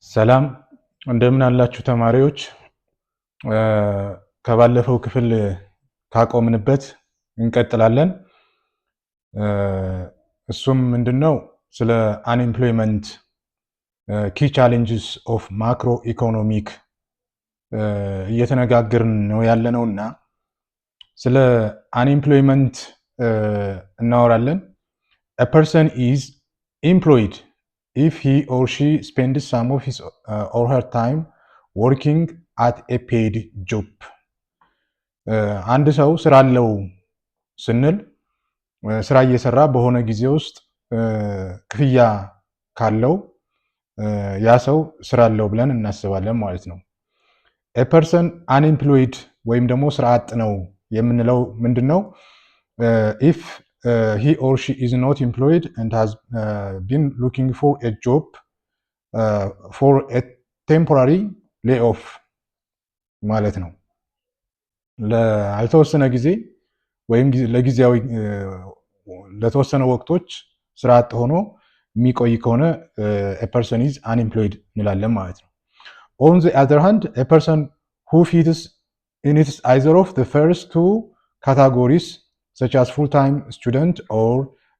ሰላም እንደምን አላችሁ ተማሪዎች? ከባለፈው ክፍል ካቆምንበት እንቀጥላለን። እሱም ምንድነው ስለ አንኤምፕሎይመንት ኪ ቻሌንጅስ ኦፍ ማክሮ ኢኮኖሚክ እየተነጋገርን ነው ያለነውና ስለ አንኤምፕሎይመንት እናወራለን። A person is employed if he or she spends some of his or her time working at a paid job. አንድ ሰው ስራ አለው ስንል ስራ እየሰራ በሆነ ጊዜ ውስጥ ክፍያ ካለው ያ ሰው ስራ አለው ብለን እናስባለን ማለት ነው። a person unemployed ወይም ደግሞ ስራ አጥ ነው የምንለው ምንድነው? if he or she is not employed and has been looking for a job for a temporary layoff ማለት ነው። ለአልተወሰነ ጊዜ ወይም ለጊዜያዊ ለተወሰነ ወቅቶች ስራ አጥ ሆኖ የሚቆይ ከሆነ a person is unemployed እንላለን ማለት ነው። On the other hand, a person who fits in either of the first two categories such as full-time student or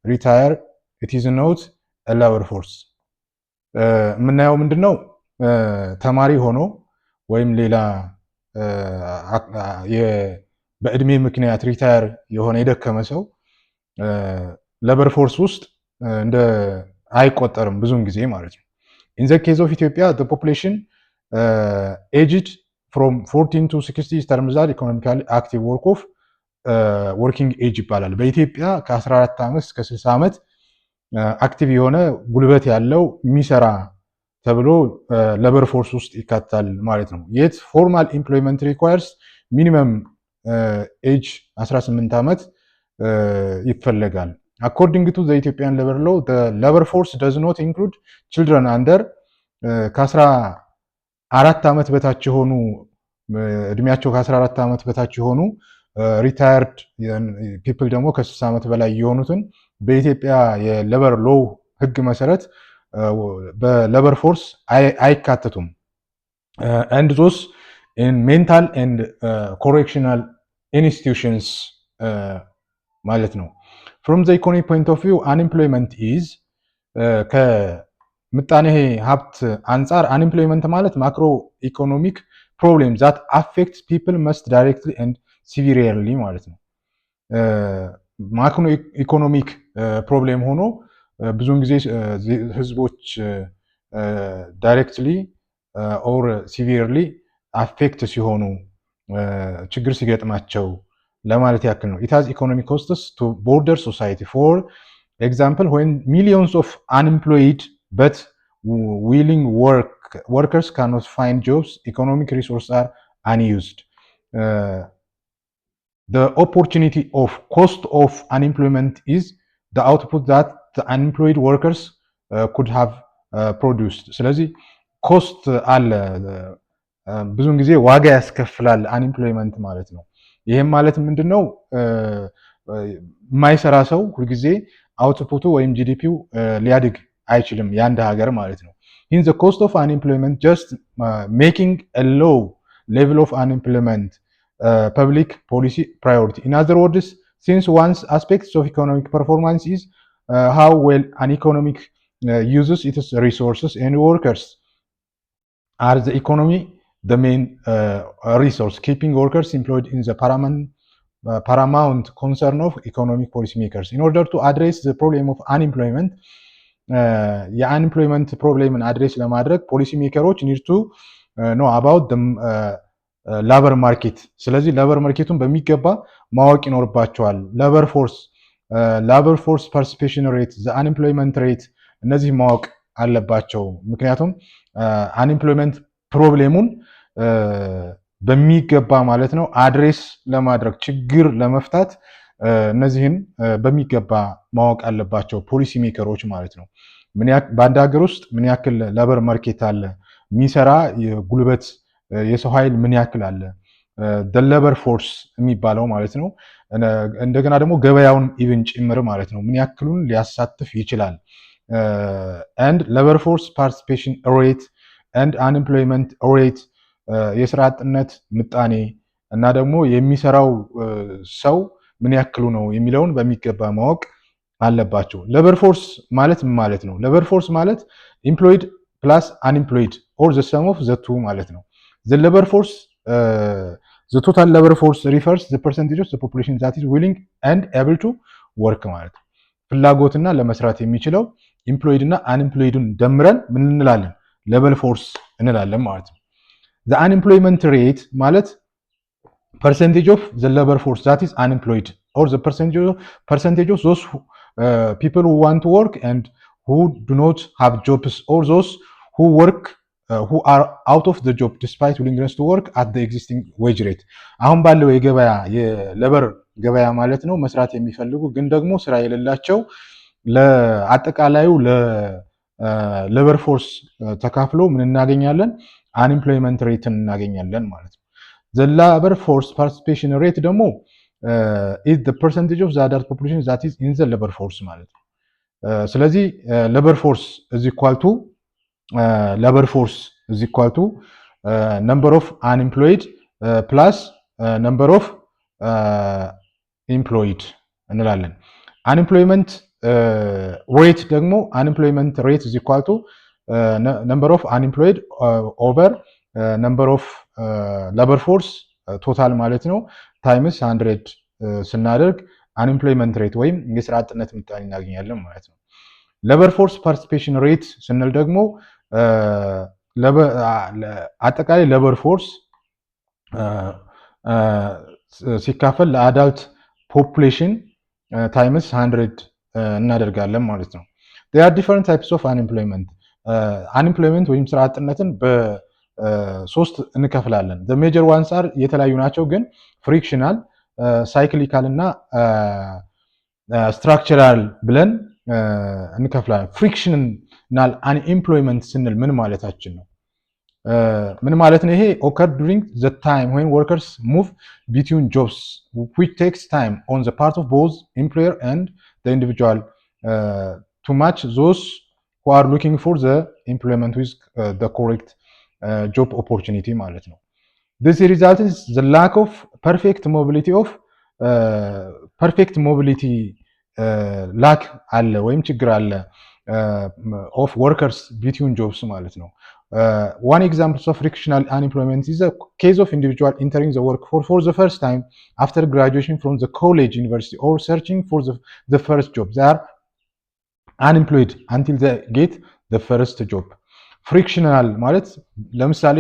retire, it is not a labor force. የምናየው ምንድነው? ተማሪ ሆኖ ወይም ሌላ በእድሜ ምክንያት ሪታየር የሆነ የደከመ ሰው ሌበር ፎርስ ውስጥ እንደ አይቆጠርም ብዙውን ጊዜ ማለት ነው። In the case of Ethiopia, the population aged from 14 to 60 terms that economically active working age ይባላል። በኢትዮጵያ ከ14 ዓመት እስከ 60 ዓመት አክቲቭ የሆነ ጉልበት ያለው የሚሰራ ተብሎ ሌበር ፎርስ ውስጥ ይካተታል ማለት ነው። Yet formal employment requires minimum age 18 ዓመት ይፈለጋል። According to the Ethiopian labor law, the labor force does not include children under ከ14 ዓመት በታች የሆኑ እድሜያቸው ከ14 ዓመት በታች የሆኑ ሪታየርድ ፒፕል ደግሞ ከ60 ዓመት በላይ የሆኑትን በኢትዮጵያ የሌበር ሎው ህግ መሰረት በሌበር ፎርስ አይካተቱም። and those in mental and correctional institutions ማለት ነው። From the economic point of view, unemployment is ከምጣኔ ሀብት አንጻር unemployment ማለት ማክሮ ኢኮኖሚክ ፕሮብሌም that affects people most directly and severely ማለት ነው። ማክሮ ኢኮኖሚክ ፕሮብሌም ሆኖ ብዙውን ጊዜ ህዝቦች ዳይሬክትሊ ኦር ሲቪርሊ አፌክት ሲሆኑ ችግር ሲገጥማቸው ለማለት ያክል ነው። It has economic costs to border society. For example, when millions of unemployed but willing workers cannot find jobs, economic resources are unused. The opportunity of cost of unemployment is the output that the unemployed workers could have produced. ስለዚህ ኮስት አለ፣ ብዙውን ጊዜ ዋጋ ያስከፍላል አንኤምፕሎይመንት ማለት ነው። ይህም ማለት ምንድነው? የማይሰራ ሰው ሁልጊዜ አውትፑቱ ወይም ጂዲፒው ሊያድግ አይችልም የአንድ ሀገር ማለት ነው። In the cost of unemployment, just making a low level of unemployment public policy priority. In other words, since one aspect of economic performance is how well an economic uses its resources and workers are the economy the main resource, keeping workers employed in the paramount concern of economic policymakers. In order to address the problem of unemployment, የአንኤምፕሎይመንት ፕሮብሌምን አድሬስ ለማድረግ ፖሊሲ ሜከሮች ኒድ ቱ ኖ አባውት ላበር ማርኬት። ስለዚህ ላበር ማርኬቱን በሚገባ ማወቅ ይኖርባቸዋል። ላበር ፎርስ ፓርቲሲፔሽን ሬት፣ ዘ አንኤምፕሎይመንት ሬት፣ እነዚህ ማወቅ አለባቸው። ምክንያቱም አንኤምፕሎይመንት ፕሮብሌሙን በሚገባ ማለት ነው አድሬስ ለማድረግ ችግር ለመፍታት እነዚህን በሚገባ ማወቅ አለባቸው ፖሊሲ ሜከሮች ማለት ነው። በአንድ ሀገር ውስጥ ምን ያክል ላበር ማርኬት አለ፣ የሚሰራ የጉልበት የሰው ኃይል ምን ያክል አለ፣ ላበር ፎርስ የሚባለው ማለት ነው። እንደገና ደግሞ ገበያውን ኢቭን ጭምር ማለት ነው ምን ያክሉን ሊያሳትፍ ይችላል። and labor force participation rate and unemployment rate የስራ አጥነት ምጣኔ እና ደግሞ የሚሰራው ሰው ምን ያክሉ ነው የሚለውን በሚገባ ማወቅ አለባቸው። ሌበር ፎርስ ማለት ምን ማለት ነው? ሌበር ፎርስ ማለት ኢምፕሎይድ ፕላስ አንኢምፕሎይድ ኦር ዘ ሰም ኦፍ ዘ ቱ ማለት ነው። ዘ ሌበር ፎርስ ዘ ቶታል ሌበር ፎርስ ሪፈርስ ዘ ፐርሰንቴጅ ኦፍ ዘ ፖፑሌሽን ዛት ኢዝ ዊሊንግ ኤንድ ኤብል ቱ ወርክ ማለት ነው። ፍላጎትና ለመስራት የሚችለው ኢምፕሎይድ እና አንኢምፕሎይድን ደምረን ምን እንላለን? ሌበር ፎርስ እንላለን ማለት ነው። ዘ አንኢምፕሎይመንት ሬት ማለት percentage of the labor force that is unemployed or the percentage of those people who want to work and who do not have jobs or those who work who are out of the job despite willingness to work at the existing wage rate አሁን ባለው የገበያ የሌበር ገበያ ማለት ነው መስራት የሚፈልጉ ግን ደግሞ ስራ የሌላቸው ለአጠቃላዩ ለሌበር ፎርስ ተካፍሎ ምን እናገኛለን? አንኢምፕሎይመንት ሬትን እናገኛለን ማለት ነው። The labor force participation rate ደግሞ is the percentage of the adult population that is in the labor force ማለት ነው። ስለዚህ labor force is equal to labor force is equal to number of unemployed plus number of employed እንላለን። unemployment rate ደግሞ unemployment rate is equal to number of unemployed over number of ሌበር ፎርስ ቶታል ማለት ነው ታይምስ 100 ስናደርግ አንኤምፕሎይመንት ሬት ወይም የስራ አጥነት ምጣኔ እናገኛለን ማለት ነው። ሌበር ፎርስ ፓርቲሲፔሽን ሬት ስንል ደግሞ አጠቃላይ ሌበር ፎርስ ሲካፈል ለአዳልት ፖፑሌሽን ታይምስ 100 እናደርጋለን ማለት ነው። there are different types of unemployment ወይም ስራ አጥነትን ሶስት እንከፍላለን። the major ones are የተለያዩ ናቸው ግን ፍሪክሽናል፣ ሳይክሊካል እና ስትራክቸራል ብለን እንከፍላለን። ፍሪክሽናል አንኤምፕሎይመንት ስንል ምን ማለታችን ነው? ምን ማለት ነው ይሄ? occur during the time when workers move between jobs which takes time on the part of both employer and the individual to match those who are looking for the employment with the correct job opportunity ማለት ነው። this result is the lack of perfect mobility lack አለ ወይም ችግር አለ of workers between jobs ማለት ነው። one example of frictional unemployment is a case of individual entering the workforce for the first time after graduation from the college, university or searching for the first job. They are unemployed until they get the first job. ፍሪክሽናል ማለት ለምሳሌ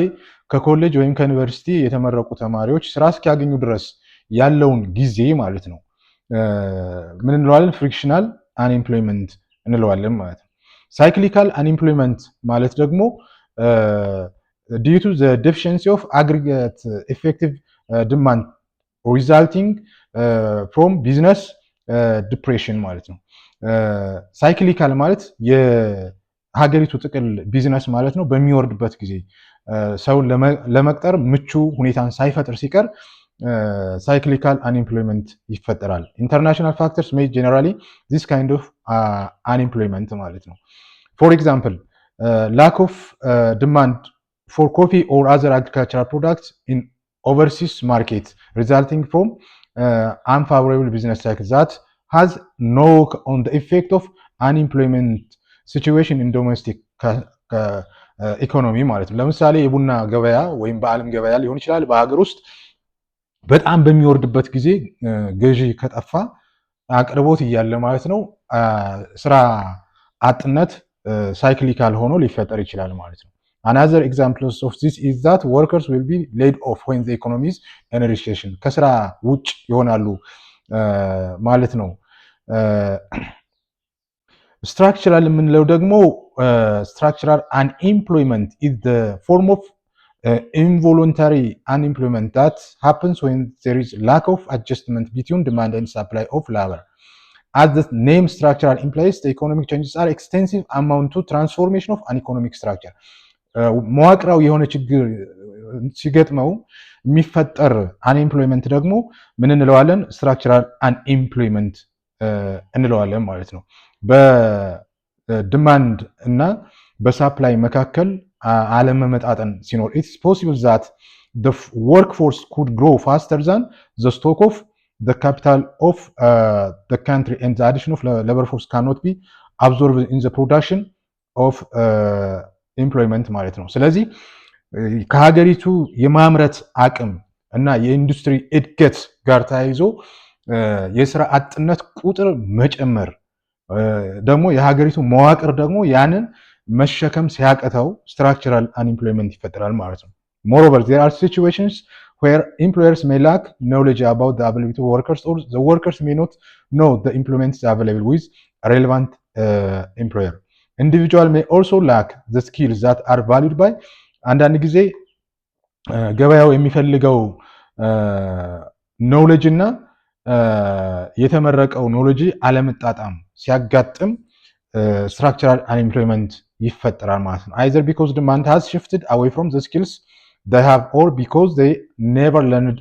ከኮሌጅ ወይም ከዩኒቨርሲቲ የተመረቁ ተማሪዎች ስራ እስኪያገኙ ድረስ ያለውን ጊዜ ማለት ነው ምን እንለዋለን? ፍሪክሽናል አንኤምፕሎይመንት እንለዋለን ማለት ነው። ሳይክሊካል አንኤምፕሎይመንት ማለት ደግሞ due to the deficiency of aggregate effective demand resulting from business depression ማለት ነው። ሳይክሊካል ማለት ሀገሪቱ ጥቅል ቢዝነስ ማለት ነው በሚወርድበት ጊዜ ሰውን ለመቅጠር ምቹ ሁኔታን ሳይፈጥር ሲቀር ሳይክሊካል አንኤምፕሎይመንት ይፈጠራል። ኢንተርናሽናል ፋክተርስ ሜይ ጀነራሊ ዚስ ካይንድ ኦፍ አንኤምፕሎይመንት ማለት ነው። ፎር ኤግዛምፕል ላክ ኦፍ ዲማንድ ፎር ኮፊ ኦር አዘር አግሪካልቸራል ፕሮዳክትስ ኢን ኦቨርሲስ ማርኬት ሪዛልቲንግ ፍሮም አንፋቮራብል ቢዝነስ ሳይክል ዛት ሃዝ ኖ ኦን ዘ ኢፌክት ኦፍ አንኤምፕሎይመንት ሲቹዌሽን ኢን ዶሜስቲክ ኢኮኖሚ ማለት ነው። ለምሳሌ የቡና ገበያ ወይም በዓለም ገበያ ሊሆን ይችላል። በሀገር ውስጥ በጣም በሚወርድበት ጊዜ ገዢ ከጠፋ አቅርቦት እያለ ማለት ነው ስራ አጥነት ሳይክሊካል ሆኖ ሊፈጠር ይችላል ማለት ነው። another examples of this is that workers will be laid off when the economy is in recession ከስራ ውጭ ይሆናሉ ማለት ነው። ስትራክቸራል የምንለው ደግሞ structural unemployment is the form of involuntary unemployment that happens when there is lack of adjustment between demand and supply of labor. As the name structural implies, the economic changes are extensive amount to transformation of an economic structure. መዋቅራዊ የሆነ ችግር ሲገጥመው የሚፈጠር አንኤምፕሎይመንት ደግሞ ምን እንለዋለን? ስትራክቸራል አንኤምፕሎይመንት እንለዋለን ማለት ነው። በዲማንድ እና በሳፕላይ መካከል አለመመጣጠን ሲኖር it's possible that the workforce could grow faster than the stock of the capital of the country and the addition of labor force cannot be absorbed in the production of employment ማለት ነው። ስለዚህ ከሀገሪቱ የማምረት አቅም እና የኢንዱስትሪ እድገት ጋር ተያይዞ የስራ አጥነት ቁጥር መጨመር ደግሞ የሀገሪቱ መዋቅር ደግሞ ያንን መሸከም ሲያቀተው ስትራክቸራል አንኢምፕሎይመንት ይፈጠራል ማለት ነው። moreover there are situations where employers may lack knowledge about the availability of workers or the workers may not know the employment is available with a relevant employer. Individual may also lack the skills that are valued by አንዳንድ ጊዜ ገበያው የሚፈልገው ኖሌጅ እና የተመረቀው ኖሌጅ አለመጣጣም ሲያጋጥም structural unemployment ይፈጠራል ማለት ነው። either because demand has shifted away from the skills they have or because they never learned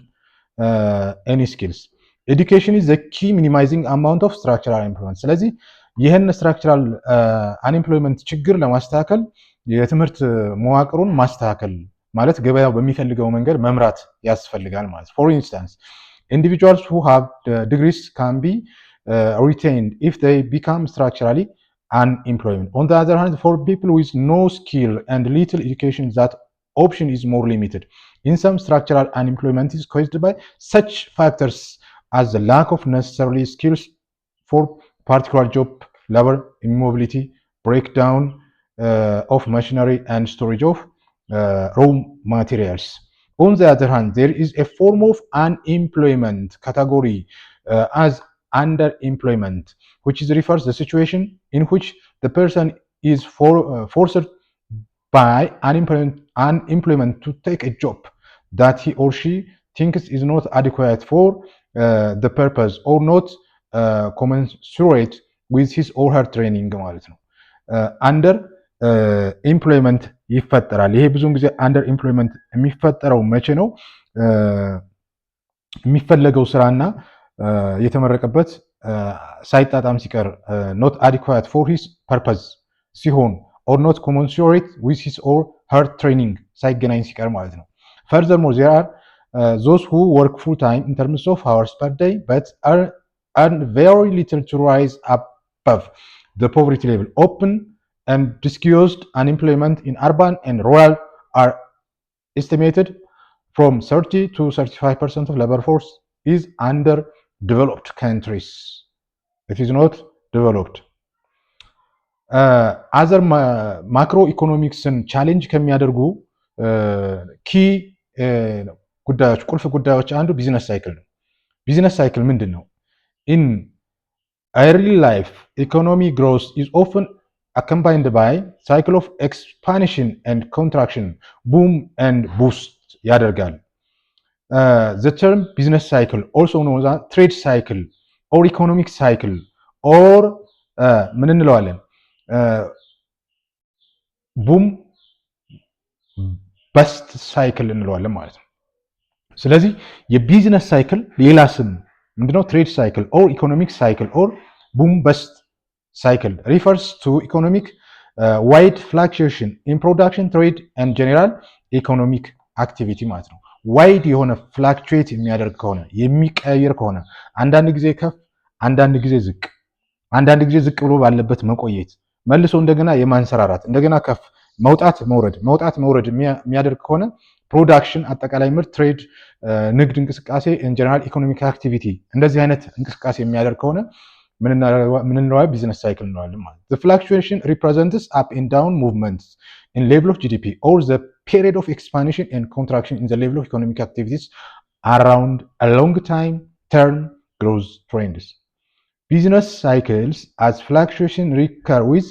any skills. Education is the key minimizing amount of structural unemployment. ስለዚህ ይህን structural unemployment ችግር ለማስተካከል የትምህርት መዋቅሩን ማስተካከል ማለት ገበያው በሚፈልገው መንገድ መምራት ያስፈልጋል ማለት። for instance individuals who have degrees can be retained if they become structurally unemployed. On the other hand, for people with no skill and little education, that option is more limited. In some, structural unemployment is caused by such factors as the lack of necessary skills for particular job, labor, immobility, breakdown of machinery, and storage of raw materials. On the other hand, there is a form of unemployment category as underemployment, which is refers the situation in which the person is forced by unemployment to take a job that he or she thinks is not adequate for the purpose or not commensurate with his or her training ማለት ነው። under employment ይፈጠራል። ይሄ ብዙውን ጊዜ under employment የሚፈጠረው መቼ ነው? የሚፈለገው ስራና የተመረቀበት ሳይጣጣም ሲቀር not adequate for his purpose ሲሆን or not commensurate with his or her training ሳይገናኝ ሲቀር ማለት ነው። furthermore there are those who work full time in terms of hours per day but earn very little to rise above the poverty level. Open and disguised unemployment in urban and rural are estimated from 30 to 35% of labor force is underdeveloped countries. It is not developed. other macroeconomicsን ቻሌንጅ ከሚያደርጉ ኪ ጉዳዮች ቁልፍ ጉዳዮች አንዱ ቢዝነስ ሳይክል ነው። ቢዝነስ ሳይክል ምንድን ነው? in early life economic growth is often accompanied by cycle of expansion and contraction, boom and boost ያደርጋል። the term business cycle also known as trade cycle or economic cycle or ምን እንለዋለን? ቡም በስት ሳይክል እንለዋለን ማለት ነው። ስለዚህ የቢዝነስ ሳይክል ሌላ ስም ምንድነው? ትሬድ ሳይክል ኦር ኢኮኖሚክ ሳይክል ኦር ቡም በስት ሳይክል refers to economic wide fluctuation in production, trade and general economic activity ማለት ነው። ዋይድ የሆነ ፍላክቹዌት የሚያደርግ ከሆነ የሚቀያየር ከሆነ አንዳንድ ጊዜ ከፍ አንዳንድ ጊዜ ዝቅ አንዳንድ ጊዜ ዝቅ ብሎ ባለበት መቆየት መልሶ እንደገና የማንሰራራት እንደገና ከፍ መውጣት መውረድ የሚያደርግ ከሆነ ፕሮዳክሽን አጠቃላይ ምርት ትሬድ ንግድ እንቅስቃሴ ኢንጀነራል ኢኮኖሚክ አክቲቪቲ እንደዚህ አይነት እንቅስቃሴ የሚያደርግ ከሆነ ምን እንለዋለን? ቢዝነስ ሳይክል እንለዋለን ማለት። the fluctuation represents up and down movements in level of GDP or the period of expansion and contraction in the level of economic activities around a long time term growth trends. Business cycles as fluctuation recur with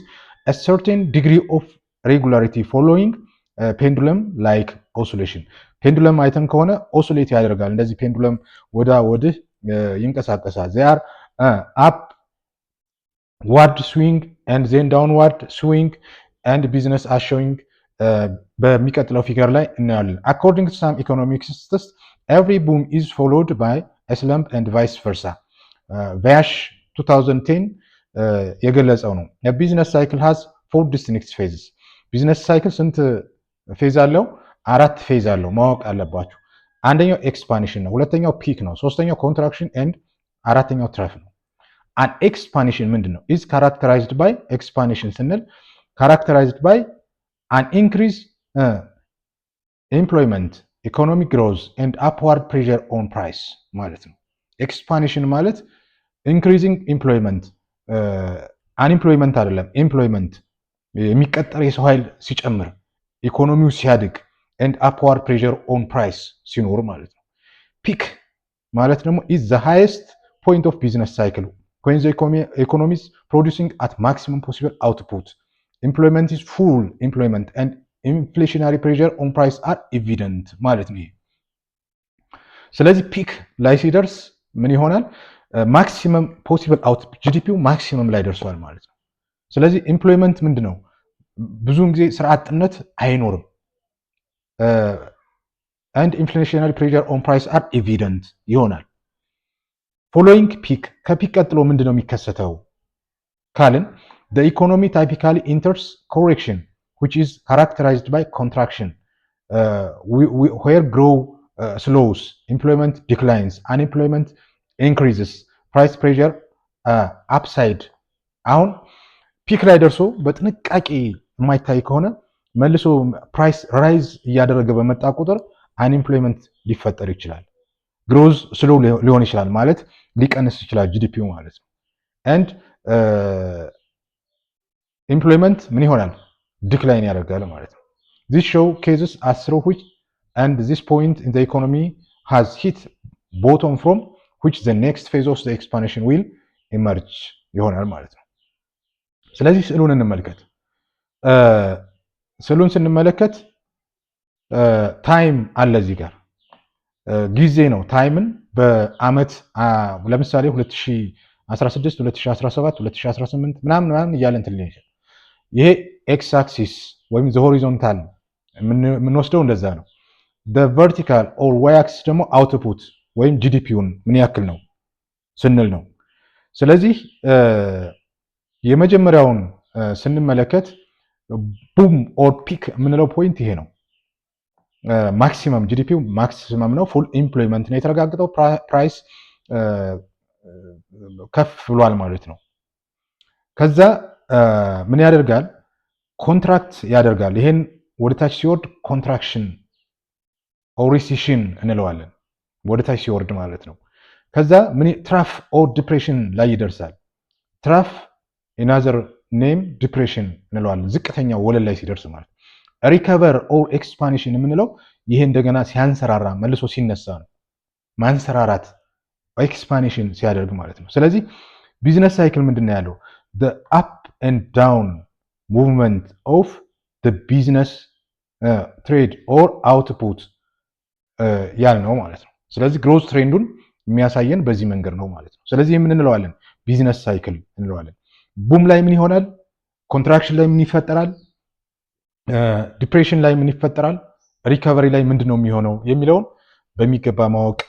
a certain degree of regularity following pendulum like oscillation. pendulum አይተን ከሆነ ኦሲሌት ያደርጋል። እንደዚህ pendulum ወዳ ወድህ ይንቀሳቀሳል። they are upward swing and then downward swing and business as showing በሚቀጥለው ፊገር ላይ እናያለን። according to some economists every boom is followed by a slump and vice versa. Vash 2010 የገለጸው ነው። a business cycle has four distinct phases. ቢዝነስ ሳይክል ስንት ፌዝ አለው፣ 4 ፌዝ አለው ማወቅ አለባችሁ። አንደኛው ኤክስፓንሽን ነው፣ ሁለተኛው ፒክ ነው፣ ሶስተኛው ኮንትራክሽን ኤንድ አራተኛው ትረፍ ነው። አን ኤክስፓንሽን ምንድን ነው? ኢዝ ካራክተራይዝድ ባይ ኤክስፓንሽን ስንል ካራክተራይዝድ ባይ አን ኢንክሪዝ ኤምፕሎይመንት ኢኮኖሚክ ግሮዝ ኤንድ አፕዋርድ ፕሬዠር ኦን ፕራይስ ማለት ነው። ኤክስፓንሽን ማለት ኢንክሪዚንግ ኤምፕሎይመንት አንኤምፕሎይመንት አይደለም፣ ኤምፕሎይመንት የሚቀጠር የሰው ኃይል ሲጨምር ኢኮኖሚው ሲያድግ ኤንድ አፕዋርድ ፕሬዠር ኦን ፕራይስ ሲኖር ማለት ነው። ፒክ ማለት ደግሞ ኢዝ ዘ ሃይስት ፖይንት ኦፍ ቢዝነስ ሳይክል when the economy is producing at maximum possible output, employment is full employment and inflationary pressure on price are evident ማለት ነው። ስለዚህ ፒክ ላይ ሲደርስ ምን ይሆናል? ማክሲመም ፖሲብል አውትፑት ጂዲፒው ማክሲመም ላይ ደርሷል ማለት ነው። ስለዚህ ኤምፕሎይመንት ምንድን ነው? ብዙውን ጊዜ ስራ አጥነት አይኖርም። and inflationary pressure on price are evident ይሆናል። ፎሎዊንግ ፒክ ከፒክ ቀጥሎ ምንድነው የሚከሰተው ካልን the economy typically enters correction which is characterized by contraction where growth slows, employment declines, unemployment increases, price pressure upside። አሁን ፒክ ላይ ደርሶ በጥንቃቄ የማይታይ ከሆነ መልሶ ፕራይስ ራይዝ እያደረገ በመጣ ቁጥር አንኤምፕሎይመንት ሊፈጠር ይችላል። ግሮዝ ስሎ ሊሆን ይችላል ማለት ሊቀንስ ይችላል ጂዲፒው ማለት ነው። ኤንድ ኤምፕሎይመንት ምን ይሆናል? ዲክላይን ያደርጋል ማለት ነው። ዚስ ሾው ኬዝስ አስ ትሩ ዊች ኤንድ ዚስ ፖይንት ኢን ዘ ኢኮኖሚ ሃዝ ሂት ቦቶም ፍሮም ዊች ዘ ኔክስት ፌዝ ኦፍ ዘ ኤክስፓንሽን ዊል ኢመርጅ ይሆናል ማለት ነው። ስለዚህ ስዕሉን እንመልከት። ስዕሉን ስንመለከት ታይም አለ እዚህ ጋር ጊዜ ነው። ታይምን በአመት ለምሳሌ 2016 2017 2018 ምናምን እያለን እንትን ይችላል። ይሄ ኤክስ አክሲስ ወይም ዘ ሆሪዞንታል የምንወስደው እንደዛ ነው። ዘ ቨርቲካል ኦር ዋይ አክሲስ ደግሞ አውትፑት ወይም ጂዲፒውን ምን ያክል ነው ስንል ነው። ስለዚህ የመጀመሪያውን ስንመለከት ቡም ኦር ፒክ የምንለው ፖይንት ይሄ ነው። ማክሲመም ጂዲፒው ማክሲመም ነው። ፉል ኢምፕሎይመንት ነው የተረጋገጠው። ፕራይስ ከፍ ብሏል ማለት ነው። ከዛ ምን ያደርጋል? ኮንትራክት ያደርጋል። ይሄን ወደታች ሲወርድ ኮንትራክሽን ኦር ሪሲሽን እንለዋለን። ወደታች ሲወርድ ማለት ነው። ከዛ ምን ትራፍ ኦር ዲፕሬሽን ላይ ይደርሳል። ትራፍ ኢናዘር ኔም ዲፕሬሽን እንለዋለን። ዝቅተኛው ወለል ላይ ሲደርስ ማለት ነው። ሪከቨር ኦር ኤክስፓንሽን የምንለው ይሄ እንደገና ሲያንሰራራ መልሶ ሲነሳ ነው። ማንሰራራት ኤክስፓንሽን ሲያደርግ ማለት ነው። ስለዚህ ቢዝነስ ሳይክል ምንድነው ያለው? the up and down movement of the business trade or output ያልነው ማለት ነው። ስለዚህ ግሮዝ ትሬንዱን የሚያሳየን በዚህ መንገድ ነው ማለት ነው። ስለዚህ ምን እንለዋለን? ቢዝነስ ሳይክል እንለዋለን። ቡም ላይ ምን ይሆናል? ኮንትራክሽን ላይ ምን ይፈጠራል? ዲፕሬሽን ላይ ምን ይፈጠራል? ሪከቨሪ ላይ ምንድነው የሚሆነው የሚለውን በሚገባ ማወቅ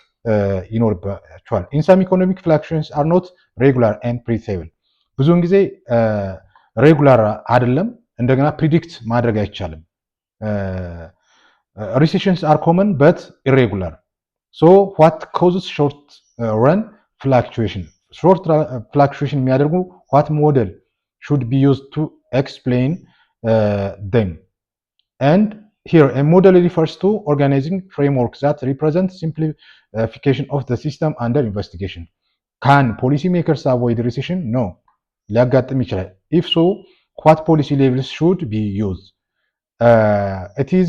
ይኖርባቸዋል። ኢን ሳም ኢኮኖሚክ ፍላክቹዌሽንስ አር ኖት ሬጉላር ኤንድ ፕሪዲክቴብል። ብዙውን ጊዜ ሬጉላር አይደለም፣ እንደገና ፕሪዲክት ማድረግ አይቻልም። ሪሴሽንስ አር ኮመን በት ኢሬጉላር። ሶ ዋት ኮዝስ ሾርት ረን ፍላክቹዌሽን? ሾርት ፍላክቹዌሽን የሚያደርጉ ዋት ሞዴል ሹድ ቢ ዩዝድ ቱ ኤክስፕሌን them? And here a model refers to organizing framework that represents simplification of the system under investigation. Can policymakers avoid recession? No. ሊያጋጥም ይችላል። If so, what policy levels should be used? It is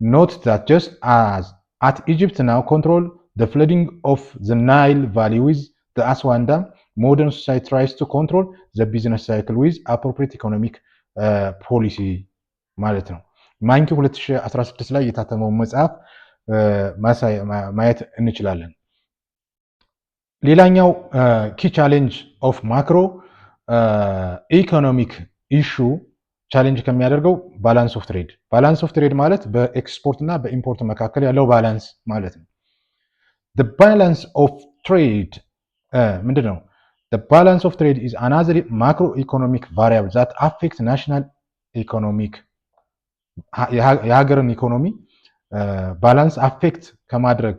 not that just as at Egypt now control the flooding of the Nile Valley with the Aswan Dam, modern society tries to control the business cycle with appropriate economic ፖሊሲ ማለት ነው። ማንኪ 2016 ላይ የታተመው መጽሐፍ ማየት እንችላለን። ሌላኛው ኪ ቻሌንጅ ኦፍ ማክሮ ኢኮኖሚክ ኢሹ ቻሌንጅ ከሚያደርገው ባላንስ ኦፍ ትሬድ። ባላንስ ኦፍ ትሬድ ማለት በኤክስፖርት እና በኢምፖርት መካከል ያለው ባላንስ ማለት ነው። the balance of trade ምንድን ነው? The balance of trade is another macroeconomic variable that affects national economic የሀገርን ኢኮኖሚ ባላንስ አፌክት ከማድረግ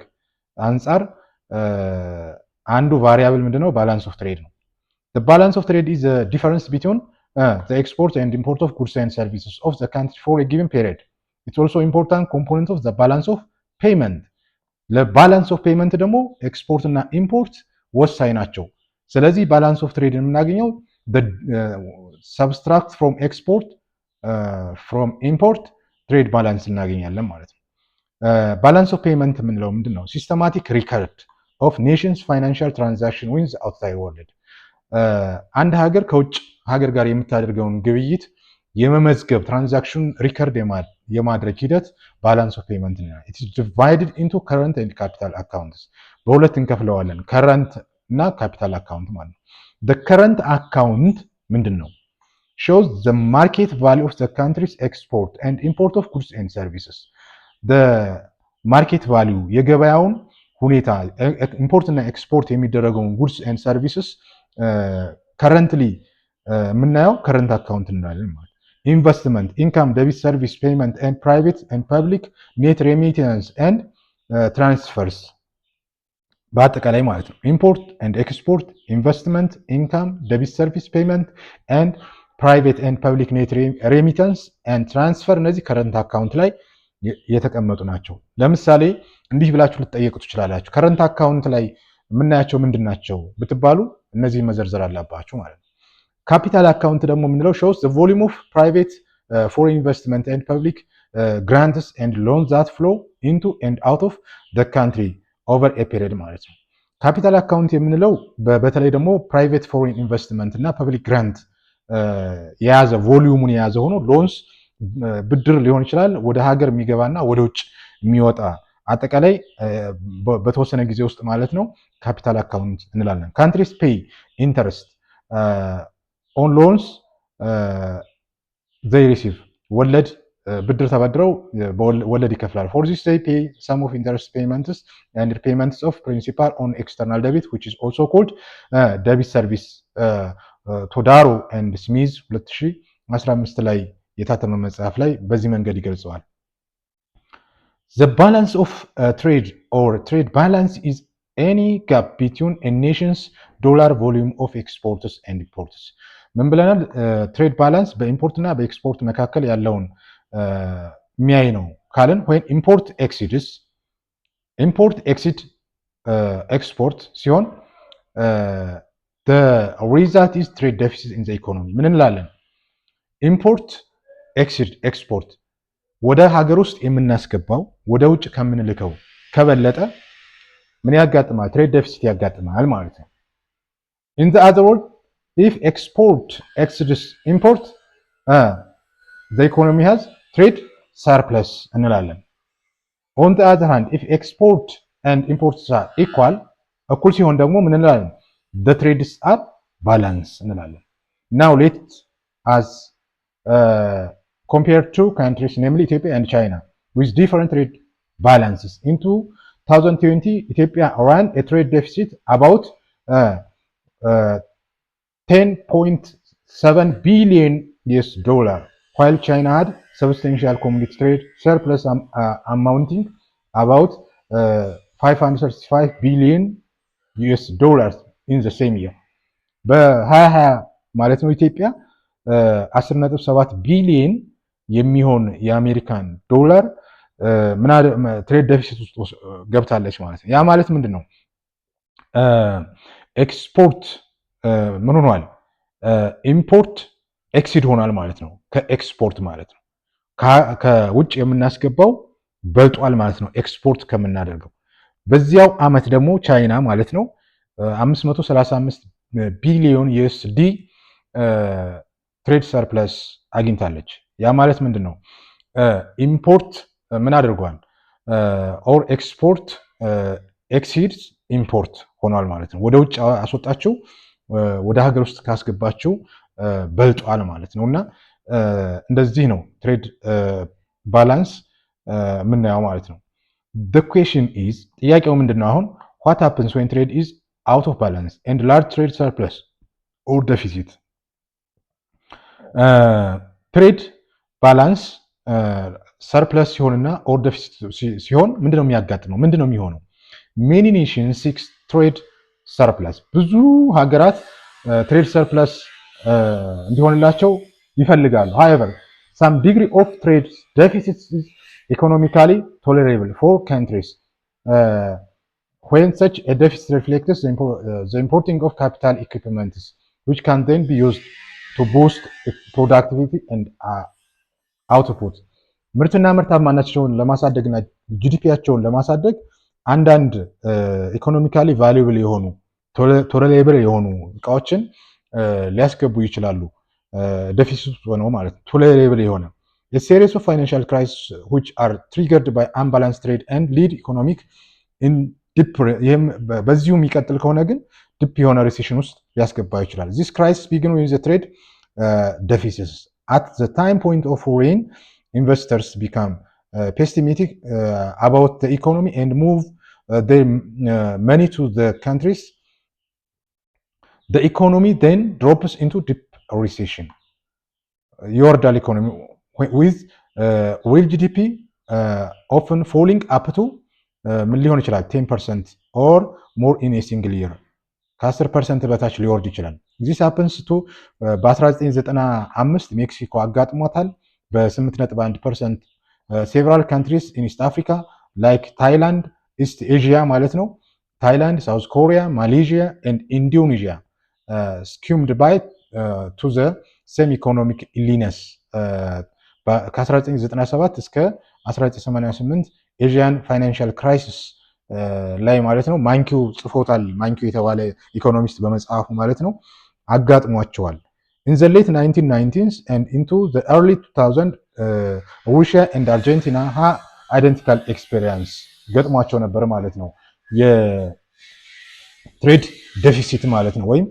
አንጻር አንዱ ቫሪያብል ምንድነው? ባላንስ ኦፍ ትሬድ ነው። ባላንስ ኦፍ ትሬድ ኢዝ ዲፈረንስ ቢትዊን ኤክስፖርት ኤንድ ኢምፖርት ኦፍ ጉድስ ኤንድ ሰርቪስስ ኦፍ ዘ ካንትሪ ፎር ኤ ጊቨን ፔሪድ ኢትስ ኦልሶ ኢምፖርታንት ኮምፖነንት ኦፍ ዘ ባላንስ ኦፍ ፔይመንት። ለባላንስ ኦፍ ፔይመንት ደግሞ ኤክስፖርት እና ኢምፖርት ወሳኝ ናቸው። ስለዚህ ባላንስ ኦፍ ትሬድ የምናገኘው ሰብስትራክት ፍሮም ኤክስፖርት ፍሮም ኢምፖርት ትሬድ ባላንስ እናገኛለን ማለት ነው። ባላንስ ኦፍ ፔይመንት የምንለው ምንድን ነው? ሲስተማቲክ ሪከርድ ኦፍ ኔሽንስ ፋይናንሻል ትራንዛክሽን ዊዝ አውትሳይድ ወርልድ። አንድ ሀገር ከውጭ ሀገር ጋር የምታደርገውን ግብይት የመመዝገብ ትራንዛክሽን ሪከርድ የማድረግ ሂደት ባላንስ ኦፍ ፔይመንት ነው። ኢት ኢዝ ዲቫይድድ ኢንቱ ከረንት ኤንድ ካፒታል አካውንትስ። በሁለት እንከፍለዋለን፣ ከረንት እና ካፒታል አካውንት ማለት ነው። ከረንት አካውንት ምንድን ነው? shows the market value of the country's export and import of goods and services. the market value የገበያውን ሁኔታ ኢምፖርት እና ኤክስፖርት የሚደረገውን ጉድስ ኤንድ ሰርቪስስ ከረንትሊ የምናየው ከረንት አካውንት እንላለን ማለት። ኢንቨስትመንት፣ ኢንካም፣ ደቢት፣ ሰርቪስ፣ ፔይመንት ኤንድ ፕራይቬት ኤንድ ፐብሊክ ኔት ሬሚታንስ ኤንድ ትራንስፈርስ በአጠቃላይ ማለት ነው። ኢምፖርት ኤንድ ኤክስፖርት፣ ኢንቨስትመንት፣ ኢንካም፣ ደቢት፣ ሰርቪስ፣ ፔይመንት ኤንድ ፕራይቬት ኤንድ ፐብሊክ ኔት ሬሚታንስ ኤንድ ትራንስፈር እነዚህ ከረንት አካውንት ላይ የተቀመጡ ናቸው። ለምሳሌ እንዲህ ብላችሁ ልትጠየቁ ትችላላችሁ። ከረንት አካውንት ላይ የምናያቸው ምንድን ናቸው ብትባሉ እነዚህ መዘርዘር አለባችሁ ማለት ነው። ካፒታል አካውንት ደግሞ የምንለው ሾውስ ዘ ቮሊዩም ኦፍ ፕራይቬት ፎሬን ኢንቨስትመንት ኤንድ ፐብሊክ ግራንትስ ኤንድ ሎንስ ዛት ፍሎ ኢንቱ ኤንድ አውት ኦፍ ዘ ካንትሪ ኦቨር ኤ ፔሪድ ማለት ነው። ካፒታል አካውንት የምንለው በተለይ ደግሞ ፕራይቬት ፎሬን ኢንቨስትመንት እና ፐብሊክ ግራንት የያዘ ቮሊዩሙን የያዘ ሆኖ ሎንስ ብድር ሊሆን ይችላል ወደ ሀገር የሚገባና ወደ ውጭ የሚወጣ አጠቃላይ በተወሰነ ጊዜ ውስጥ ማለት ነው ካፒታል አካውንት እንላለን። ካንትሪስ ፔይ ኢንተረስት ኦን ሎንስ ዘይ ሪሲቭ ወለድ ብድር ተበድረው ወለድ ይከፍላል። ፎር ዚስ ዘይ ፔይ ሰም ኦፍ ኢንተረስት ፔይመንትስ ኤንድ ፔይመንትስ ኦፍ ፕሪንሲፓል ኦን ኤክስተርናል ደቢት ዊች ኢዝ ኦልሶ ኮልድ ደቢት ሰርቪስ ቶዳሮ ኤንድ ስሚዝ 2015 ላይ የታተመ መጽሐፍ ላይ በዚህ መንገድ ይገልጸዋል። The balance of trade or trade balance is any gap between a nation's dollar volume of exports and imports. ምን ብለናል? ትሬድ ባላንስ በኢምፖርት እና በኤክስፖርት መካከል ያለውን የሚያይ ነው ካልን when import exceeds export ሲሆን the result is trade deficit in the economy. ምን እንላለን? ኢምፖርት ኤክስፖርት ወደ ሀገር ውስጥ የምናስገባው ወደ ውጭ ከምንልከው ከበለጠ ምን ያጋጥማል? ትሬድ ዴፊሲት ያጋጥማል ማለት ነው። in the other word if export exceeds import the economy has trade surplus እንላለን። on the other hand if export and imports are equal እኩል ሲሆን ደግሞ ምን እንላለን? the trades are balance እንላለን። now let us compared to countries namely Ethiopia and China with different trade balances. In 2020, Ethiopia ran a trade deficit about 10.7 billion US dollar, while China had substantial commodity trade surplus amounting about 535 billion US dollars in the same year. በ2020 ማለት ነው ኢትዮጵያ 10.7 ቢሊዮን የሚሆን የአሜሪካን ዶላር ትሬድ ዴፊሲት ውስጥ ገብታለች ማለት ነው። ያ ማለት ምንድን ነው? ኤክስፖርት ምን ሆኗል? ኢምፖርት ኤክሲድ ሆኗል ማለት ነው። ከኤክስፖርት ማለት ነው ከውጭ የምናስገባው በልጧል ማለት ነው ኤክስፖርት ከምናደርገው። በዚያው አመት ደግሞ ቻይና ማለት ነው 535 ቢሊዮን ዩኤስዲ ትሬድ ሰርፕለስ አግኝታለች። ያ ማለት ምንድን ነው? ኢምፖርት ምን አድርጓል? ኦር ኤክስፖርት ኤክሲድ ኢምፖርት ሆኗል ማለት ነው። ወደ ውጭ አስወጣችው ወደ ሀገር ውስጥ ካስገባችው በልጧል ማለት ነው። እና እንደዚህ ነው ትሬድ ባላንስ የምናየው ማለት ነው። the question is ጥያቄው ምንድን ነው? አሁን what happens when trade is out of balance and large trade surplus or deficit? ትሬድ ባላንስ ሰርፕለስ ሲሆንና ኦር ዴፊሲት ሲሆን ምንድነው የሚያጋጥመው? ምንድነው የሚሆነው? ሜኒ ኔሽንስ ሲክስ ትሬድ ሰርፕለስ፣ ብዙ ሀገራት ትሬድ ሰርፕለስ እንዲሆንላቸው ይፈልጋሉ። however some degree of trade deficit is economically tolerable for countries when such a deficit reflects the importing of capital equipment which can then be used to boost productivity and output. ምርትና ምርታማነታቸውን ለማሳደግና ጂዲፒያቸውን ለማሳደግ አንዳንድ ኢኮኖሚካሊ ቫሉብል የሆኑ ቶለሬብል የሆኑ እቃዎችን ሊያስገቡ ይችላሉ። ዴፊሲት ሆነው ማለት ነው። ቶለሬብል የሆነ a series of financial crises which are triggered by unbalanced trade and lead economic in deep ይሄም በዚሁ የሚቀጥል ከሆነ ግን ዲፕ የሆነ ሪሴሽን ውስጥ ሊያስገባ ይችላል። this crisis begin with the trade deficits at the time point of foreign investors become pessimistic about the economy and move their money to the countries. The economy then drops into deep recession. ይወርዳል ኢኮኖሚ with real GDP often falling up to ምን ሊሆን ይችላል 10% or more in a single year ከ10% በታች ሊወርድ ይችላል። this happens to በ1995 ሜክሲኮ አጋጥሟታል በ8.1%። several countries in East Africa like Thailand, East Asia ማለት ነው Thailand, South Korea, Malaysia and Indonesia skimmed by to the same economic illness ከ1997 እስከ 1988 ኤዥያን ፋይናንሻል ክራይሲስ ላይ ማለት ነው ማንኪው ጽፎታል። ማንኪው የተባለ ኢኮኖሚስት በመጽሐፉ ማለት ነው አጋጥሟቸዋል። in the late 1990s and into the early 2000 Russia and Argentina had identical experience ገጥሟቸው ነበር ማለት ነው የትሬድ ዴፊሲት ማለት ነው ወይም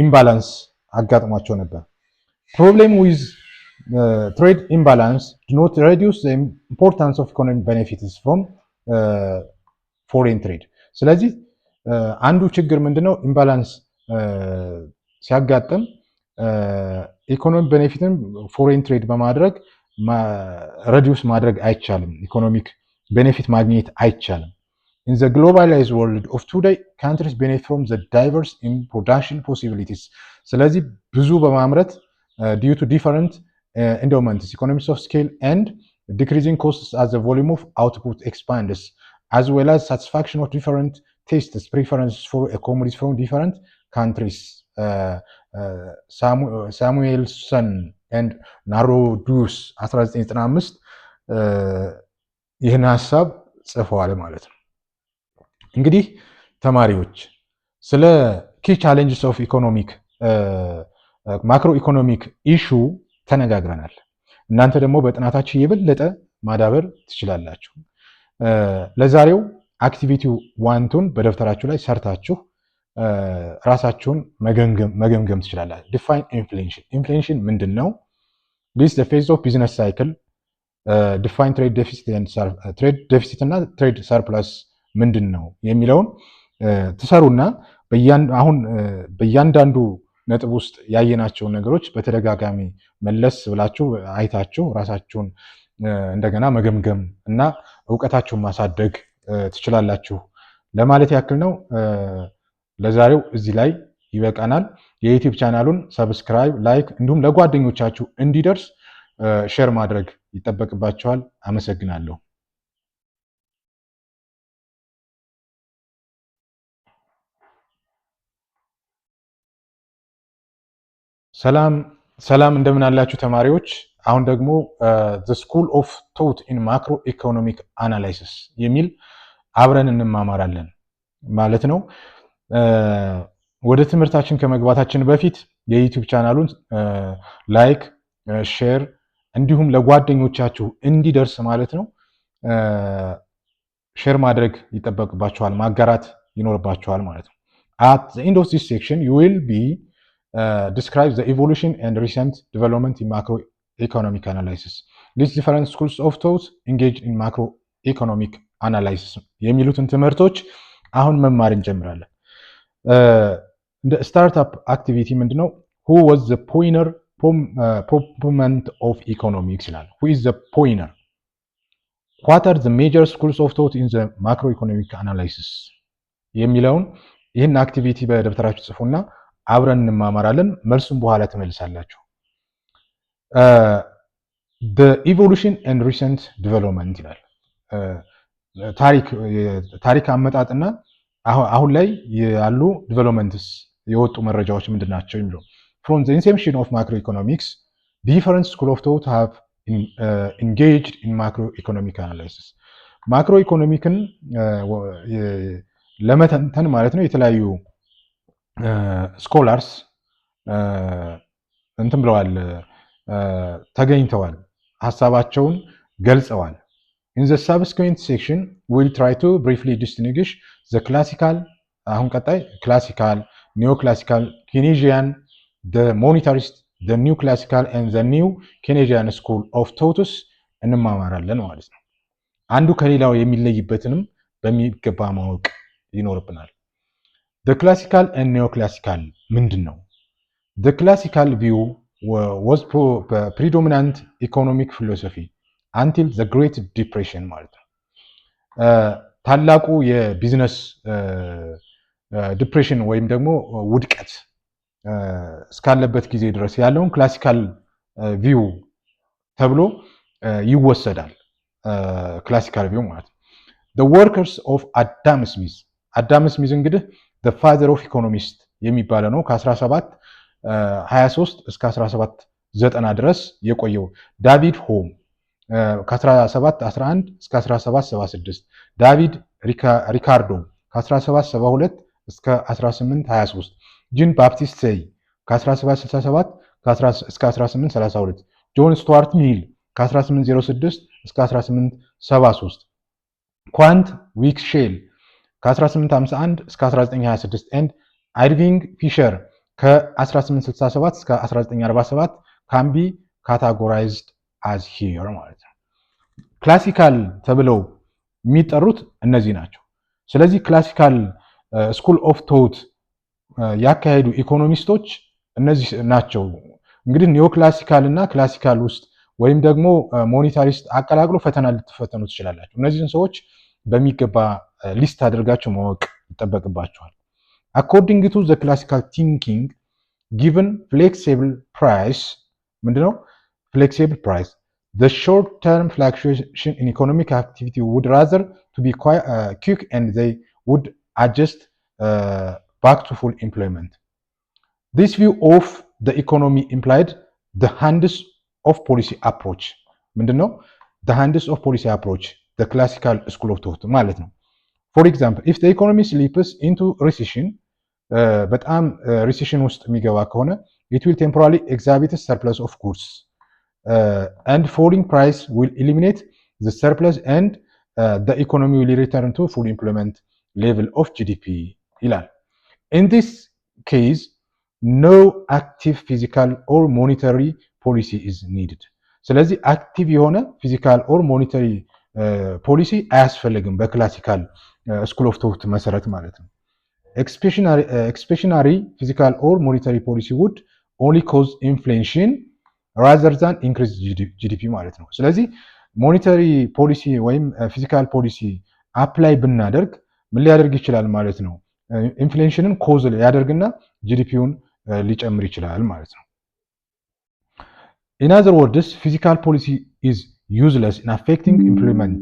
ኢምባላንስ አጋጥሟቸው ነበር። problem with trade imbalance do not reduce the importance of economic benefits from foreign trade. ስለዚህ አንዱ ችግር ምንድነው ኢምባላንስ ሲያጋጥም ኢኮኖሚክ ቤኔፊትን ፎሬን ትሬድ በማድረግ ሬዲዩስ ማድረግ አይቻልም። ኢኮኖሚክ ቤኔፊት ማግኘት አይቻልም። in the globalized world of today countries benefit from the diverse in production possibilities. ስለዚህ ብዙ በማምረት due to different endowments, economies of scale and decreasing costs as the volume of output expands, as well as satisfaction of different tastes, preferences for commodities from different countries. Samuelson and ናሮዱስ 1995 ይህን ሀሳብ ጽፈዋል ማለት ነው። እንግዲህ ተማሪዎች ስለ ኪ ቻሌንጅስ ኦፍ ኢኮኖሚክ ማክሮ ኢኮኖሚክ ኢሹ ተነጋግረናል። እናንተ ደግሞ በጥናታችሁ የበለጠ ማዳበር ትችላላችሁ። ለዛሬው አክቲቪቲው ዋንቱን በደብተራችሁ ላይ ሰርታችሁ ራሳችሁን መገምገም ትችላላችሁ። ዲፋይን ኢንፍሌሽን። ኢንፍሌሽን ምንድን ነው? ሊስት ዘ ፌዝ ኦፍ ቢዝነስ ሳይክል። ዲፋይን ትሬድ ዴፊሲት እና ትሬድ ሰርፕለስ ምንድን ነው የሚለውን ትሰሩና አሁን በእያንዳንዱ ነጥብ ውስጥ ያየናቸውን ነገሮች በተደጋጋሚ መለስ ብላችሁ አይታችሁ ራሳችሁን እንደገና መገምገም እና እውቀታችሁን ማሳደግ ትችላላችሁ ለማለት ያክል ነው። ለዛሬው እዚህ ላይ ይበቃናል። የዩቲዩብ ቻናሉን ሰብስክራይብ፣ ላይክ እንዲሁም ለጓደኞቻችሁ እንዲደርስ ሼር ማድረግ ይጠበቅባችኋል። አመሰግናለሁ። ሰላም እንደምን አላችሁ ተማሪዎች። አሁን ደግሞ the school of thought in macro economic analysis የሚል አብረን እንማማራለን ማለት ነው። ወደ ትምህርታችን ከመግባታችን በፊት የዩቲዩብ ቻናሉን ላይክ፣ ሼር እንዲሁም ለጓደኞቻችሁ እንዲደርስ ማለት ነው ሼር ማድረግ ይጠበቅባችኋል፣ ማጋራት ይኖርባችኋል ማለት ነው። at the end of this section you will be describe the evolution and recent development in macroeconomic analysis. These different schools of thought engage in macroeconomic analysis የሚሉትን ትምህርቶች አሁን መማር እንጀምራለን። the startup activity ምንድነው? who was the proponent of economics ይላል። who is the pioneer? what are the major schools of thought in the macroeconomic analysis የሚለውን ይህን አክቲቪቲ በደብተራችሁ ጽፉና አብረን እንማማራለን። መልሱን በኋላ ትመልሳላችሁ። the evolution and recent development ይላል። ታሪክ አመጣጥና አሁን ላይ ያሉ ዲቨሎፕመንትስ የወጡ መረጃዎች ምንድናቸው የሚለው from the inception of macroeconomics different school of thought have engaged in macroeconomic analysis ማክሮኢኮኖሚክን ለመተንተን ማለት ነው የተለያዩ ስኮላርስ እንትን ብለዋል ተገኝተዋል ሐሳባቸውን ገልጸዋል። in the subsequent section we'll try to briefly distinguish the classical አሁን ቀጣይ classical neoclassical Keynesian the monetarist the new classical and the new Keynesian school of thoughts እንማማራለን ማለት ነው። አንዱ ከሌላው የሚለይበትንም በሚገባ ማወቅ ይኖርብናል። the classical and neoclassical ምንድነው? the classical view was predominant economic philosophy until the great depression ማለት ነው። ታላቁ የቢዝነስ ዲፕሬሽን ወይም ደግሞ ውድቀት እስካለበት ጊዜ ድረስ ያለውን ክላሲካል ቪው ተብሎ ይወሰዳል። ክላሲካል ቪው ማለት ነው። the workers of Adam Smith እንግዲህ the father of economist የሚባለው ነው። ከ1723 እስከ 1790 ድረስ የቆየው ዳቪድ ሆም ከ1711 እስከ 1776 ዳቪድ ሪካርዶ ከ1772 እስከ 1823 ጂን ባፕቲስት ሴይ ከ1767 እስከ 1832 ጆን ስቱዋርት ሚል ከ1806 እስከ 1873 ኳንት ዊክሼል ከ1851 እስከ 1926 and አይርቪንግ ፊሸር ከ1867 እስከ 1947 can be categorized as here ማለት ነው። ክላሲካል ተብለው የሚጠሩት እነዚህ ናቸው። ስለዚህ ክላሲካል ስኩል ኦፍ ቶት ያካሄዱ ኢኮኖሚስቶች እነዚህ ናቸው። እንግዲህ ኒዮ ክላሲካል እና ክላሲካል ውስጥ ወይም ደግሞ ሞኔታሪስት አቀላቅሎ ፈተና ልትፈተኑ ትችላላችሁ። እነዚህን ሰዎች በሚገባ ሊስት አድርጋችሁ ማወቅ ይጠበቅባችኋል። according to the classical thinking given flexible price ምንድነው? flexible price the short term fluctuation in economic activity would rather to be quick and they would adjust back to full employment. This view of the economy implied the hands of policy approach ምንድነው? the hands of policy approach the classical school of thought ማለት ነው። for example if the economy slips into recession በጣም ሪሴሽን ውስጥ የሚገባ ከሆነ it will temporarily exhibit a surplus of goods and falling price will eliminate the surplus and the economy will return to full employment level of GDP ይላል። in this case no active physical or monetary policy is needed. ስለዚህ አክቲቭ የሆነ ፊዚካል ኦር ሞኔታሪ ፖሊሲ አያስፈልግም በክላሲካል ስኩል ኦፍ ቶት መሰረት ማለት ነው። expansionary physical or monetary policy would only cause inflation rather than increase GDP ማለት ነው። ስለዚህ ሞኔታሪ ፖሊሲ ወይም ፊዚካል ፖሊሲ አፕላይ ብናደርግ ምን ሊያደርግ ይችላል ማለት ነው? ኢንፍሌሽንን ኮዝ ያደርግና ጂዲፒውን ሊጨምር ይችላል ማለት ነው። in other words physical policy is useless in affecting employment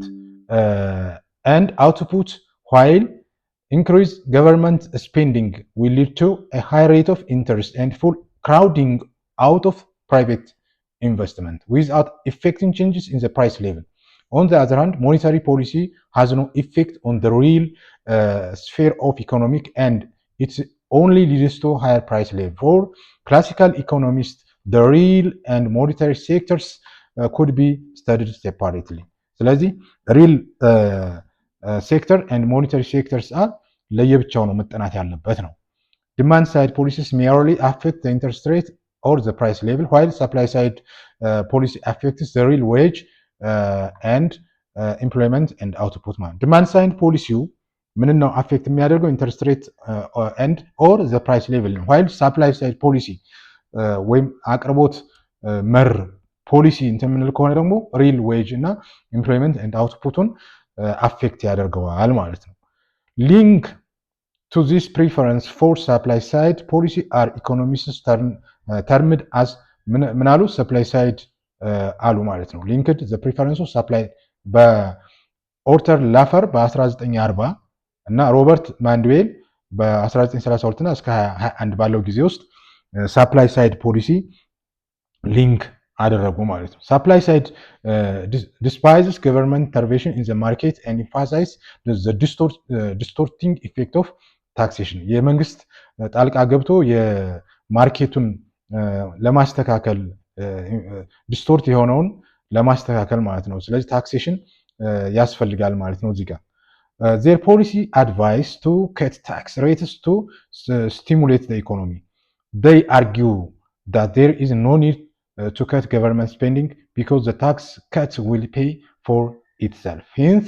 and output while increased government spending will lead to a high rate of interest and full crowding out of private investment without affecting changes in the price level. On the other hand, monetary policy has no effect on the real sphere of economic and it only leads to higher price level. For classical economists, the real and monetary sectors could be studied separately. ስለዚህ real sector and monetary sectors are ለየብቻው ነው መጠናት ያለበት ነው። demand side policies merely affect the interest rate or the price level while supply side policy affects the real wage and employment and output ማለት demand side policy ምን ነው affect የሚያደርገው interest rate and or the price level while supply side policy ወይም አቅርቦት መር ፖሊሲ እንትን የምንል ከሆነ ደግሞ ሪል ዌጅ እና ኢምፕሎይመንት ኤንድ አውትፑቱን አፌክት ያደርገዋል ማለት ነው። ሊንክ ቱ ዚስ ፕሪፈረንስ ፎር ሰፕላይ ሳይድ ፖሊሲ አር ኢኮኖሚስትስ ተርምድ አስ ምን አሉ? ሰፕላይ ሳይድ አሉ ማለት ነው። ሊንክድ ዘ ፕሪፈረንስ ኦፍ ሰፕላይ በኦርተር ላፈር በ1940 እና ሮበርት ማንድዌል በ1932 እና እስከ 21 ባለው ጊዜ ውስጥ ሳፕላይ ሳይድ ፖሊሲ ሊንክ አደረጉ ማለት ነው። ሳፕላይ ሳይድ ዲስፓይዝስ ገቨርንመንት ኢንተርቬንሽን ኢን ዘ ማርኬት ኤንድ ኢምፋሳይዝ ዘ ዲስቶርቲንግ ኢፌክት ኦፍ ታክሴሽን የመንግስት ጣልቃ ገብቶ የማርኬቱን ለማስተካከል ዲስቶርት የሆነውን ለማስተካከል ማለት ነው። ስለዚህ ታክሴሽን ያስፈልጋል ማለት ነው። እዚህ ጋር their policy advice to cut tax rates to stimulate the economy. They argue that there is no need to cut government spending because the tax cuts will pay for itself. Hence,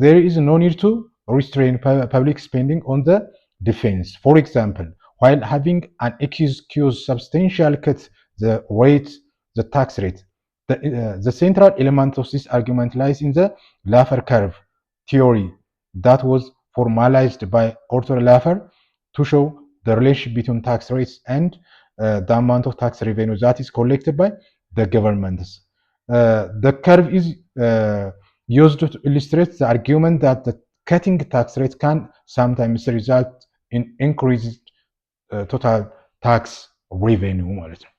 there is no need to restrain public spending on the defense. For example, while having an excuse substantial cut the tax rate, the central element of this argument lies in the Laffer curve theory that was formalized by Arthur Laffer to show the relationship between tax rates and the amount of tax revenue that is collected by the governments. The curve is used to illustrate the argument that the cutting tax rate can sometimes result in increased total tax revenue ማለት ነው።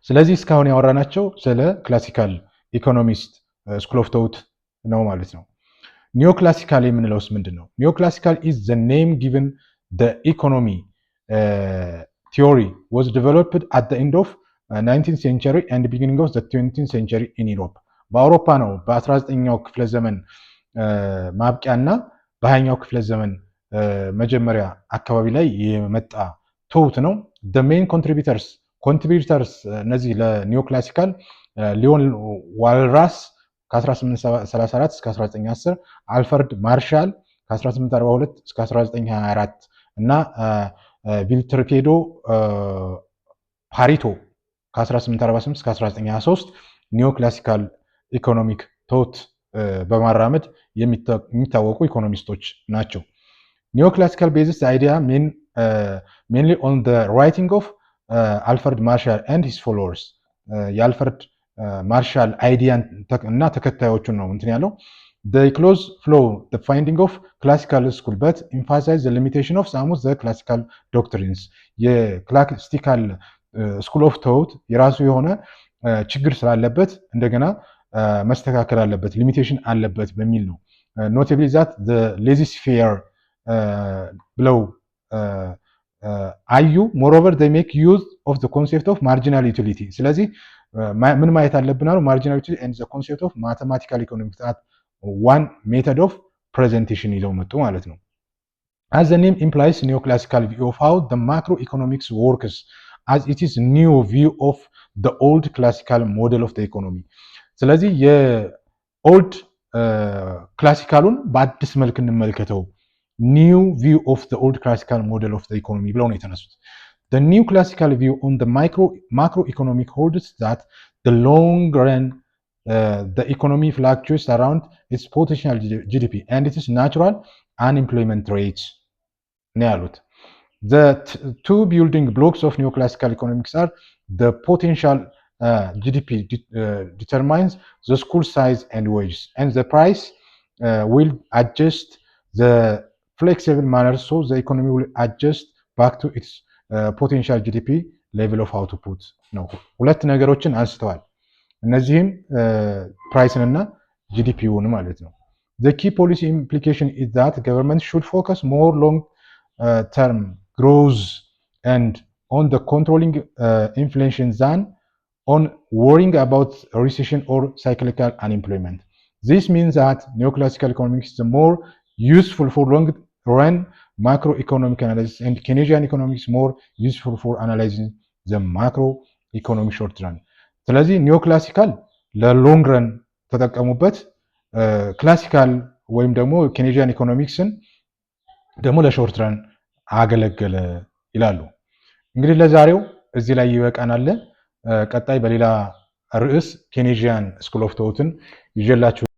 ስለዚህ እስካሁን ያወራናቸው ስለ ክላሲካል ኢኮኖሚስት ስኩል ኦፍ ቶት ነው ማለት ነው። ኒዮክላሲካል የምንለውስ ምንድን ነው? ኒዮክላሲካል ኢዝ ዘ ኔም ጊቨን ዘ ኢኮኖሚ ቲዮሪ ዋዝ ዲቨሎፕድ አት ዘ ኤንድ ኦፍ 19th ሴንቸሪ ኤንድ ቢጊኒንግ ኦፍ ዘ 20th ሴንቸሪ ኢን ዩሮፕ። በአውሮፓ ነው በ19ኛው ክፍለ ዘመን ማብቂያና በ20ኛው ክፍለ ዘመን መጀመሪያ አካባቢ ላይ የመጣ ቶት ነው። ዘ ሜን ኮንትሪቢዩተርስ እነዚህ ለኒዮክላሲካል ሊዮን ዋልራስ ከ1834 እስከ 1910፣ አልፈርድ ማርሻል ከ1842 እስከ 1924 እና ቪልትርፔዶ ፓሪቶ ከ1848 እስከ 1923 ኒዮክላሲካል ኢኮኖሚክ ቶት በማራመድ የሚታወቁ ኢኮኖሚስቶች ናቸው። ኒዮክላሲካል ቤዝስ አይዲያ ሜንሊ ኦን ዘ ራይቲንግ ኦፍ አልፈርድ ማርሻል ኤንድ ሂዝ ፎሎወርስ የአልፈርድ ማርሻል አይዲያን እና ተከታዮቹን ነው እንትን ያለው። the close flow the finding of classical school but emphasize the limitation of some of the classical doctrines. የክላሲካል ስኩል ኦፍ ቶት የራሱ የሆነ ችግር ስላለበት እንደገና መስተካከል አለበት፣ ሊሚቴሽን አለበት በሚል ነው። ኖቴብሊ ዛት the laissez-faire ብለው አዩ። moreover they make use of the concept of marginal utility. ስለዚህ ምን ማየት አለብን አሉ? ማርጂናል ዩቲሊቲ ኤንድ ዘ ኮንሴፕት ኦፍ ማቴማቲካል ኢኮኖሚክስ አት ዋን ሜተድ ኦፍ ፕሬዘንቴሽን ይዘው መጡ ማለት ነው። as the name implies neoclassical view of how the macroeconomics works as it is new view of the old classical model of the economy. ስለዚህ የኦልድ ክላሲካሉን በአዲስ መልክ እንመልከተው፣ new view of the old classical model of the economy ብለው ነው የተነሱት። The new classical view on the macroeconomic holds that the long run the economy fluctuates around its potential GDP and its natural unemployment rates ነው ያሉት። The two building blocks of neoclassical economics are the potential GDP determines the school size and wages, and the price will adjust the flexible manner so the economy will adjust back to its ፖቴንሻል ጂዲፒ ሌቭል ኦፍ አውትፑት ነው። ሁለት ነገሮችን አንስተዋል። እነዚህም ፕራይስን እና ጂዲፒውን ማለት ነው። the key policy implication is that government should focus more long term growth and on the controlling inflation than on worrying about recession or cyclical unemployment. This means that neoclassical economics is more useful for long run macroeconomic analysis and Keynesian economics more useful for analyzing the macroeconomic short run. ስለዚህ ኒዮክላሲካል ለሎንግ ረን ተጠቀሙበት፣ ክላሲካል ወይም ደግሞ ኬኔጂያን ኢኮኖሚክስን ደግሞ ለሾርት ረን አገለገለ ይላሉ። እንግዲህ ለዛሬው እዚህ ላይ ይበቃናል። ቀጣይ በሌላ ርዕስ ኬኔዥያን ስኩል ኦፍ ቶትን ይዤላችሁ